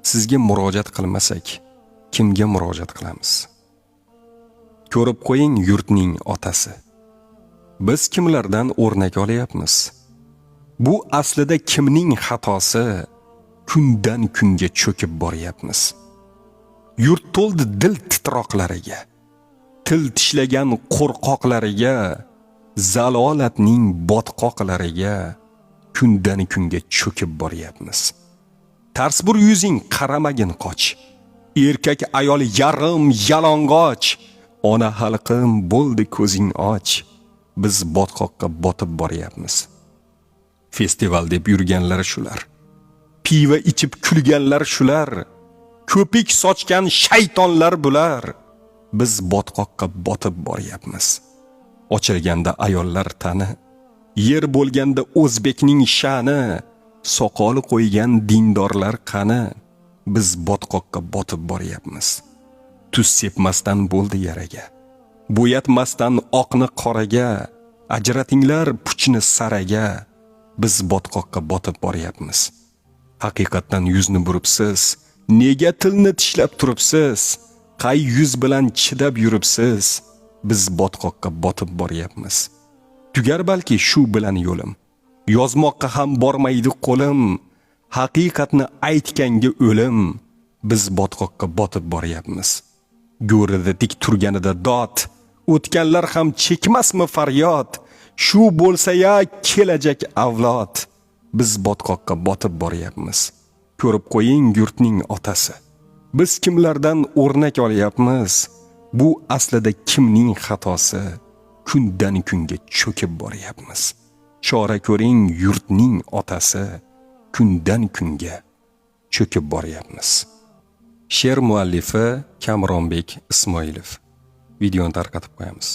sizga murojaat qilmasak, kimga murojaat qilamiz? Ko'rib qo'ying yurtning otasi. Biz kimlardan o'rnak olyapmiz? Bu aslida kimning xatosi? Kundan kunga cho'kib boryapmiz. Yurt to'ldi dil titroqlariga, til tishlagan qo'rqoqlariga, zalolatning botqoqlariga kundan kunga cho'kib boryapmiz. Tars bir yuzing qaramagin qoch. Erkak ayol yarim yalang'och. Ona xalqim bo'ldi ko'zing och. Biz botqoqqa botib boryapmiz. Festival deb yurganlar shular. Piva ichib kulganlar shular. Ko'pik sochgan shaytonlar bular. Biz botqoqqa botib boryapmiz. Ochilganda ayollar tani, yer bo'lganda o'zbekning sha'ni, soqoli qo'ygan dindorlar qani. Biz botqoqqa botib boryapmiz. Tuz sepmasdan bo'ldi yaraga, bo'yatmasdan oqni qoraga, ajratinglar puchni saraga. Biz botqoqqa botib boryapmiz. Haqiqatdan yuzni buribsiz, nega tilni tishlab turibsiz? Qay yuz bilan chidab yuribsiz? Biz botqoqqa botib boryapmiz. Tugar balki shu bilan yo'lim, yozmoqqa ham bormaydi qo'lim. Haqiqatni aytganga o'lim. Biz botqoqqa botib boryapmiz. Go'rida tik turganida dod, o'tganlar ham chekmasmi faryod? Shu bo'lsa-ya kelajak avlod. Biz botqoqqa botib boryapmiz. Ko'rib qo'ying yurtning otasi. Biz kimlardan o'rnak olyapmiz? Bu aslida kimning xatosi? Kundan kunga cho'kib boryapmiz. Chora ko'ring yurtning otasi. Kundan kunga cho'kib boryapmiz. She'r muallifi Kamronbek Ismoilov. Videoni tarqatib qo'yamiz.